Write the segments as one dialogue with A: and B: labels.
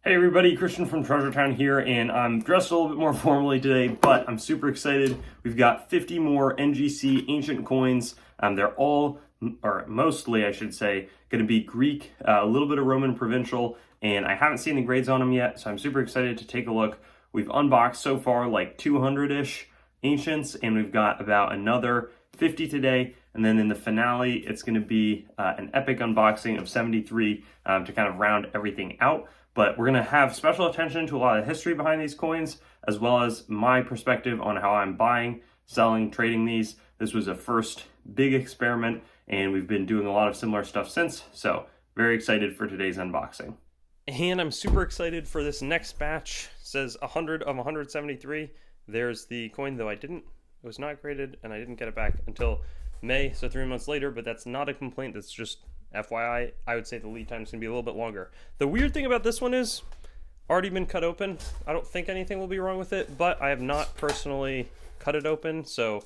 A: Hey everybody, Christian from Treasure Town here, and I'm dressed a little bit more formally today, but I'm super excited. We've got 50 more NGC ancient coins. They're all, or mostly I should say, going to be Greek, a little bit of Roman provincial, and I haven't seen the grades on them yet, so I'm super excited to take a look. We've unboxed so far like 200-ish ancients, and we've got about another 50 today, and then in the finale, it's going to be an epic unboxing of 73 to kind of round everything out. But we're going to have special attention to a lot of the history behind these coins, as well as my perspective on how I'm buying, selling, trading these. This was a first big experiment, and we've been doing a lot of similar stuff since, so very excited for today's unboxing. And I'm super excited for this next batch. It says 100 of 173. There's the coin, though it was not graded, and I didn't get it back until May, so 3 months later, but that's not a complaint, that's just FYI, I would say the lead time is going to be a little bit longer. The weird thing about this one is, already been cut open. I don't think anything will be wrong with it, but I have not personally cut it open, so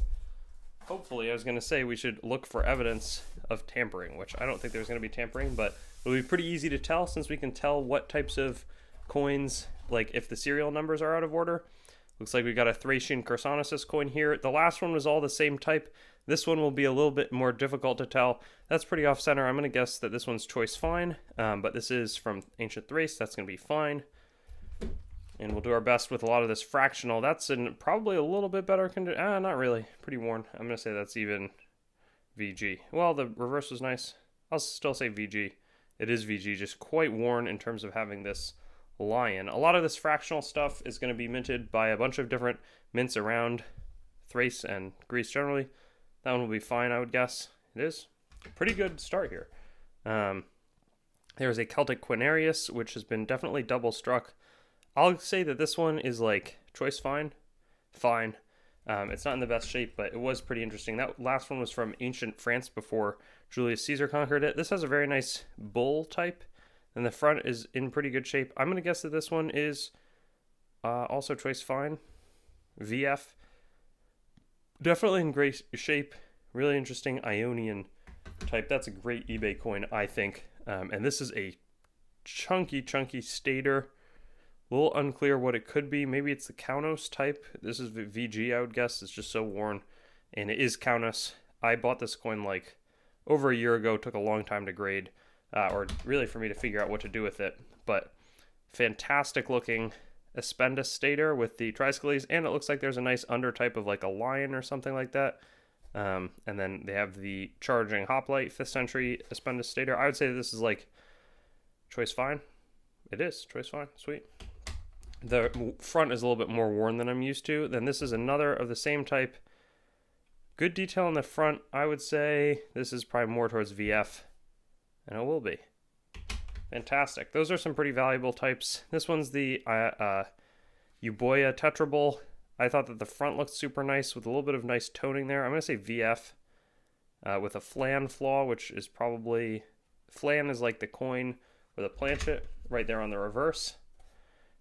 A: hopefully, I was going to say we should look for evidence of tampering, which I don't think there's going to be tampering, but it'll be pretty easy to tell since we can tell what types of coins, like if the serial numbers are out of order. Looks like we got a Thracian Chersonesus coin here. The last one was all the same type. This one will be a little bit more difficult to tell. That's pretty off-center. I'm going to guess that this one's choice fine, but this is from ancient Thrace. That's going to be fine. And we'll do our best with a lot of this fractional. That's in probably a little bit better condition. Not really. Pretty worn. I'm going to say that's even VG. Well, the reverse was nice. I'll still say VG. It is VG, just quite worn in terms of having this lion. A lot of this fractional stuff is going to be minted by a bunch of different mints around Thrace and Greece generally. That one will be fine, I would guess. It is. Pretty good start here. There's a Celtic qunarii, which has been definitely double struck. I'll say that this one is like choice fine. Fine. It's not in the best shape, but it was pretty interesting. That last one was from ancient France before Julius Caesar conquered it. This has a very nice bull type, and the front is in pretty good shape. I'm going to guess that this one is also choice fine. VF. Definitely in great shape. Really interesting Ionian type. That's a great eBay coin, I think. And this is a chunky stater. A little unclear what it could be. Maybe it's the Kaunos type. This is VG, I would guess. It's just so worn. And it is Kaunos. I bought this coin like over a year ago. Took a long time to grade. Or really for me to figure out what to do with it. But fantastic looking Aspendus stater with the triskelies, and it looks like there's a nice undertype of like a lion or something like that. And then they have the charging hoplite 5th century Aspendus stater. I would say this is like choice fine. It is choice fine. Sweet. The front is a little bit more worn than I'm used to. Then this is another of the same type. Good detail on the front. I would say this is probably more towards VF, and it will be. Fantastic. Those are some pretty valuable types. This one's the Euboea Tetrabol. I thought that the front looked super nice with a little bit of nice toning there. I'm going to say VF with a flan flaw, which is probably... Flan is like the coin or the planchet right there on the reverse.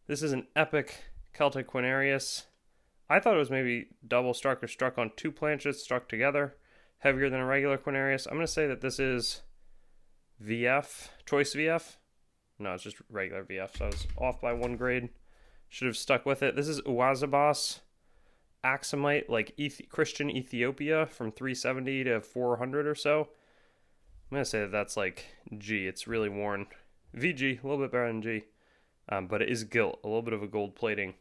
A: This is an epic Celtic qunarii. I thought it was maybe double struck or struck on two planchets struck together. Heavier than a regular qunarii. I'm going to say that this is VF, choice VF. No, it's just regular VF, so I was off by one grade. Should have stuck with it. This is Uwazabas Axumite, like Christian Ethiopia from 370 to 400 or so. I'm going to say that that's like G. It's really worn. VG, a little bit better than G. But it is gilt, a little bit of a gold plating.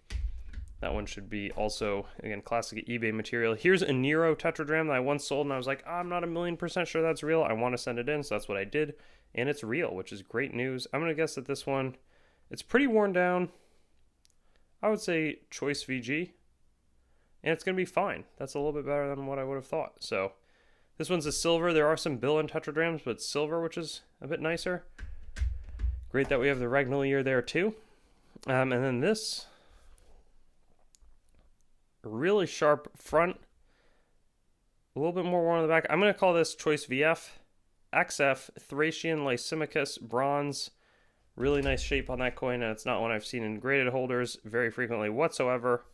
A: That one should be also, again, classic eBay material. Here's a Nero tetradrachm that I once sold, and I was like, I'm not 1,000,000% sure that's real. I want to send it in, so that's what I did. And it's real, which is great news. I'm going to guess that this one, it's pretty worn down. I would say choice VG. And it's going to be fine. That's a little bit better than what I would have thought. So this one's a silver. There are some Bill and tetradrachms, but silver, which is a bit nicer. Great that we have the regnal year there, too. And then this... really sharp front, a little bit more worn on the back. I'm going to call this choice VF. XF Thracian Lysimachus bronze. Really nice shape on that coin, and it's not one I've seen in graded holders very frequently whatsoever.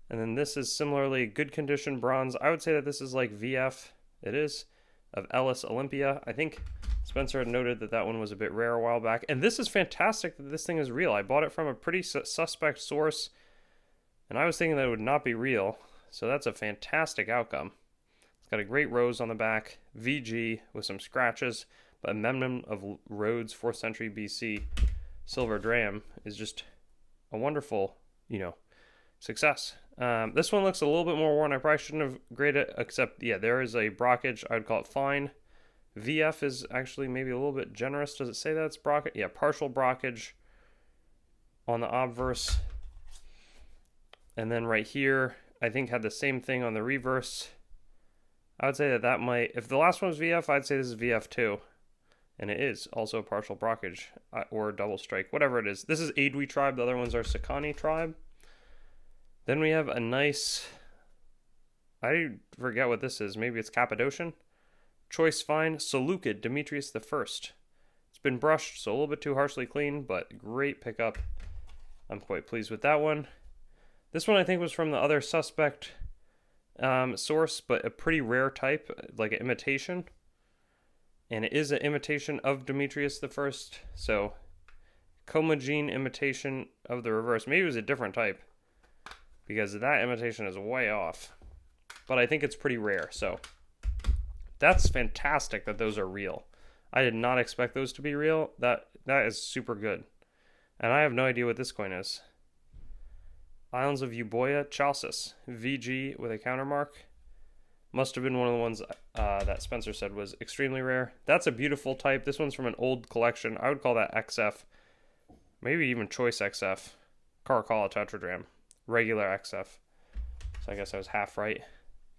A: And then this is similarly good condition bronze. I would say that this is like VF. It is, of Ellis Olympia. I think Spencer had noted that that one was a bit rare a while back. And this is fantastic that this thing is real. I bought it from a pretty suspect source, and I was thinking that it would not be real. So that's a fantastic outcome. It's got a great rose on the back, VG with some scratches, but a memnon of Rhodes 4th century BC silver dram is just a wonderful, success. This one looks a little bit more worn. I probably shouldn't have graded it, except, yeah, there is a brockage. I'd call it fine. VF is actually maybe a little bit generous. Does it say that it's brockage? Yeah, partial brockage on the obverse. And then right here, I think had the same thing on the reverse. I would say that might, if the last one was VF, I'd say this is VF too. And it is also a partial brockage or double strike, whatever it is. This is Aedui tribe. The other ones are Sicani tribe. Then we have a nice, I forget what this is. Maybe it's Cappadocian. Choice fine, Seleucid, Demetrius I. It's been brushed, so a little bit too harshly clean, but great pickup. I'm quite pleased with that one. This one I think was from the other suspect source, but a pretty rare type, like an imitation. And it is an imitation of Demetrius I. So, Commagene imitation of the reverse. Maybe it was a different type, because that imitation is way off. But I think it's pretty rare, so that's fantastic that those are real. I did not expect those to be real. That is super good. And I have no idea what this coin is. Islands of Euboea, Chalcis, VG with a countermark. Must have been one of the ones that Spencer said was extremely rare. That's a beautiful type. This one's from an old collection. I would call that XF. Maybe even Choice XF. Caracalla Tetradram. Regular XF. So I guess I was half right.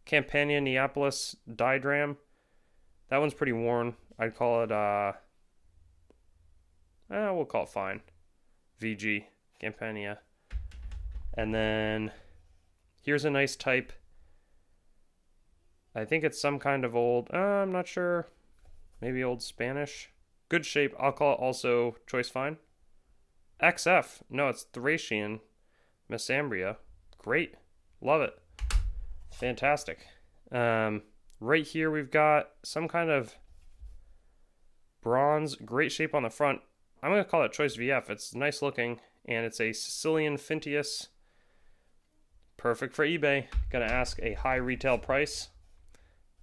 A: Campania Neapolis Didram. That one's pretty worn. I'd call it, we'll call it fine. VG, Campania. And then here's a nice type. I think it's some kind of old, I'm not sure. Maybe old Spanish. Good shape. I'll call it also Choice Fine. XF. No, it's Thracian Messambria. Great. Love it. Fantastic. Right here we've got some kind of bronze. Great shape on the front. I'm going to call it Choice VF. It's nice looking, and it's a Sicilian Fintius. Perfect for eBay. Going to ask a high retail price.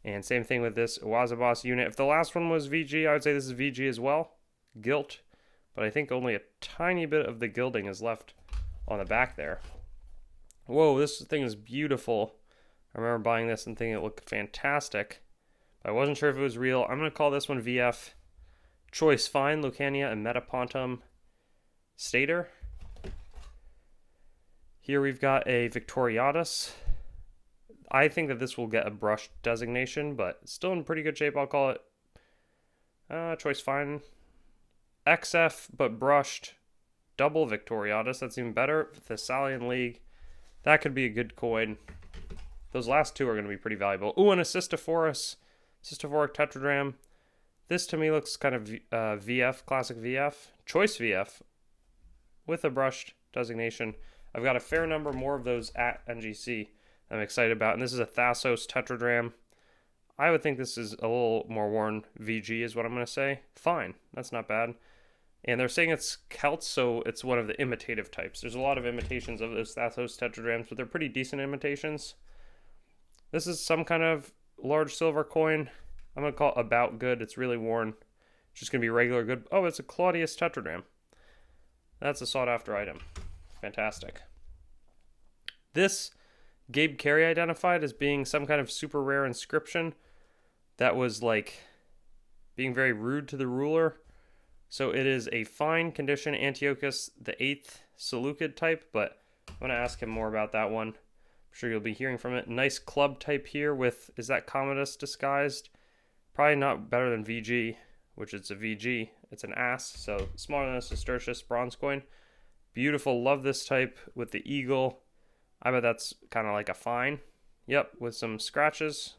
A: And same thing with this Wazabas unit. If the last one was VG, I would say this is VG as well. Gilt. But I think only a tiny bit of the gilding is left on the back there. Whoa, this thing is beautiful. I remember buying this and thinking it looked fantastic. I wasn't sure if it was real. I'm going to call this one VF. Choice Fine, Lucania, and Metapontum Stater. Here we've got a Victoriatus. I think that this will get a brush designation, but still in pretty good shape. I'll call it Choice Fine. XF, but brushed. Double Victoriatus. That's even better. Thessalian League. That could be a good coin. Those last two are going to be pretty valuable. Ooh, and a Cistophoric Tetradram. This to me looks kind of VF, classic VF. Choice VF with a brushed designation. I've got a fair number more of those at NGC I'm excited about. And this is a Thassos Tetradram. I would think this is a little more worn. VG is what I'm going to say. Fine. That's not bad. And they're saying it's Celts, so it's one of the imitative types. There's a lot of imitations of those Thassos Tetradrams, but they're pretty decent imitations. This is some kind of large silver coin. I'm going to call it about good. It's really worn. It's just going to be regular good. Oh, it's a Claudius Tetradram. That's a sought-after item. Fantastic. This Gabe Carey identified as being some kind of super rare inscription that was like being very rude to the ruler. So it is a fine condition Antiochus the 8th Seleucid type, but I'm going to ask him more about that one. I'm sure you'll be hearing from it. Nice club type here with, is that Commodus disguised? Probably not better than VG, which it's a VG. It's an ass, so smaller than a Sestertius bronze coin. Beautiful, love this type with the eagle. I bet that's kind of like a fine. Yep, with some scratches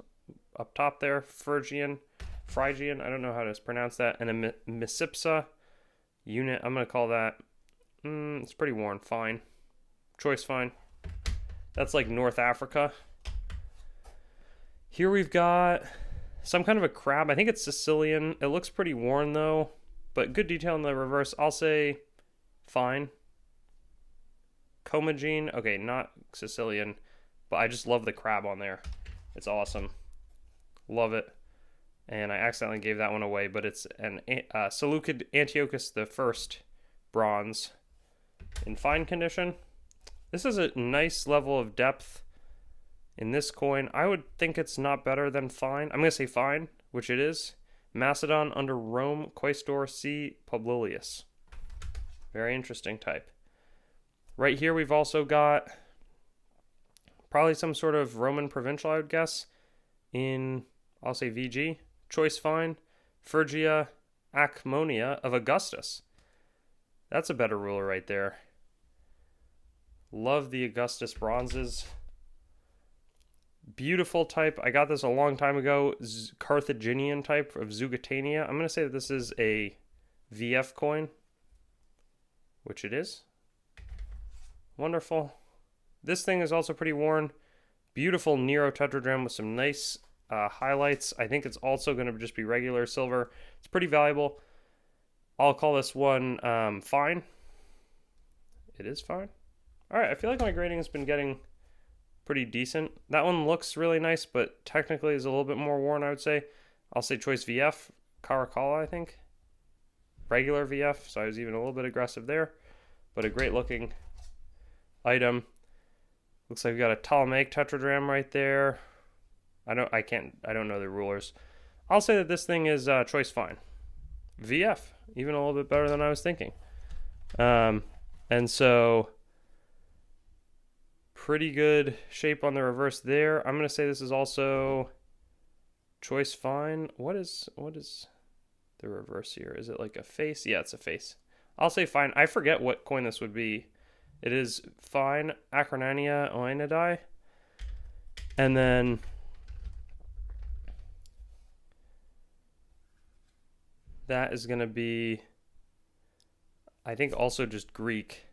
A: up top there. Phrygian, I don't know how to pronounce that. And a Missipsa unit, I'm going to call that, it's pretty worn, fine. Choice fine. That's like North Africa. Here we've got Some kind of a crab. I think it's Sicilian. It looks pretty worn though, but good detail in the reverse. I'll say fine. Comagene. Okay, not Sicilian, but I just love the crab on there. It's awesome. Love it. And I accidentally gave that one away, but it's an Seleucid Antiochus the First bronze in fine condition. This is a nice level of depth in this coin. I would think it's not better than fine. I'm going to say fine, which it is. Macedon under Rome, Quaestor C. Publilius. Very interesting type. Right here we've also got probably some sort of Roman provincial, I would guess, in, I'll say VG. Choice fine, Phrygia Acmonia of Augustus. That's a better ruler right there. Love the Augustus bronzes. Beautiful type. I got this a long time ago. Carthaginian type of Zugatania. I'm going to say that this is a VF coin, which it is. Wonderful. This thing is also pretty worn. Beautiful Nero tetradrachms with some nice highlights. I think it's also going to just be regular silver. It's pretty valuable. I'll call this one fine. It is fine. All right, I feel like my grading has been getting pretty decent. That one looks really nice, but technically is a little bit more worn, I would say. I'll say choice VF. Caracalla, I think. Regular VF, so I was even a little bit aggressive there. But a great looking item. Looks like we've got a Ptolemaic tetradrachm right there. I don't know the rulers. I'll say that this thing is choice fine. VF, even a little bit better than I was thinking. And so pretty good shape on the reverse there. I'm going to say this is also choice fine. What is the reverse here? Is it like a face? Yeah, it's a face. I'll say fine. I forget what coin this would be. It is fine. Acronania Oenidai. And then that is going to be, I think, also just Greek.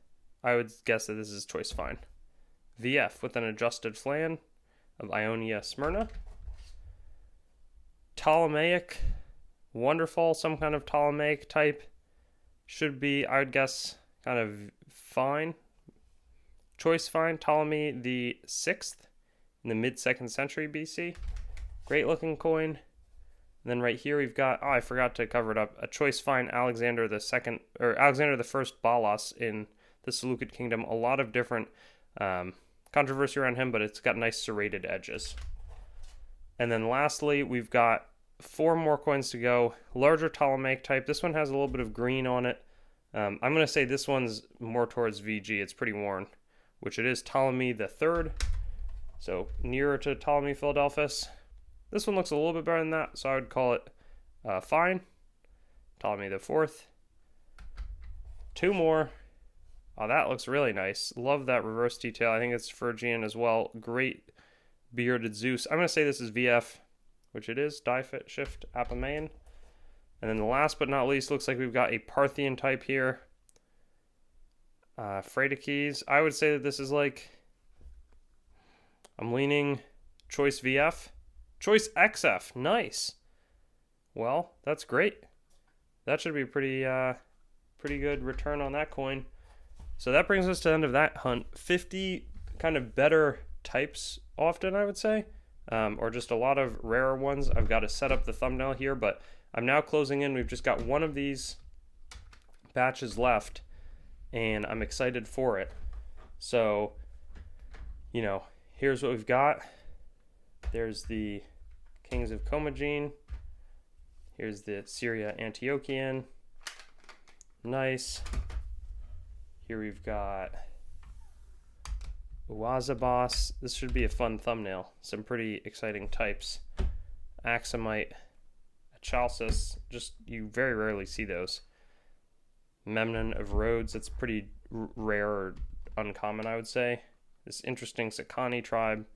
A: I would guess that this is choice fine. VF with an adjusted flan of Ionia Smyrna. Ptolemaic, wonderful, some kind of Ptolemaic type. Should be, I would guess, kind of fine. Choice fine, Ptolemy the 6th in the mid-2nd century BC. Great looking coin. And then right here we've got, I forgot to cover it up, a choice fine Alexander the Second, or Alexander the First Balas in the Seleucid Kingdom. A lot of different controversy around him, but it's got nice serrated edges. And then lastly, we've got 4 more coins to go. Larger Ptolemaic type. This one has a little bit of green on it. I'm going to say this one's more towards VG. It's pretty worn, which it is Ptolemy the 3rd. So nearer to Ptolemy Philadelphus. This one looks a little bit better than that, so I would call it fine. Ptolemy the 4th. 2 more. Oh, that looks really nice. Love that reverse detail. I think it's Phrygian as well. Great bearded Zeus. I'm going to say this is VF, which it is. Difit Shift Apamaean. And then the last but not least, looks like we've got a Parthian type here. Freydikes. I would say that this is like, I'm leaning choice VF. Choice XF. Nice. Well, that's great. That should be pretty good return on that coin. So that brings us to the end of that hunt. 50 kind of better types often, I would say, or just a lot of rarer ones. I've got to set up the thumbnail here, but I'm now closing in. We've just got one of these batches left, and I'm excited for it. So, you know, here's what we've got. There's the Kings of Comagene. Here's the Syria Antiochian. Nice. Here we've got Uazabas. This should be a fun thumbnail. Some pretty exciting types. Axumite, Chalcis. Just, you very rarely see those. Memnon of Rhodes. It's pretty rare or uncommon, I would say. This interesting Sakani tribe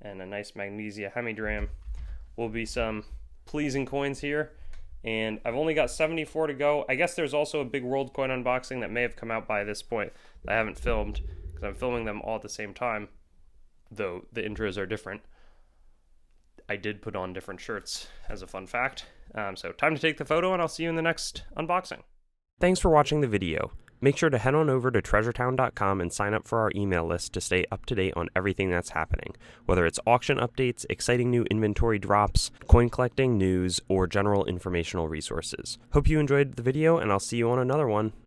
A: and a nice Magnesia Hemidram will be some pleasing coins here. And I've only got 74 to go. I guess there's also a big world coin unboxing that may have come out by this point that I haven't filmed because I'm filming them all at the same time, though the intros are different. I did put on different shirts as a fun fact. So time to take the photo, and I'll see you in the next unboxing. Thanks for watching the video. Make sure to head on over to treasuretown.com and sign up for our email list to stay up to date on everything that's happening, whether it's auction updates, exciting new inventory drops, coin collecting news, or general informational resources. Hope you enjoyed the video, and I'll see you on another one.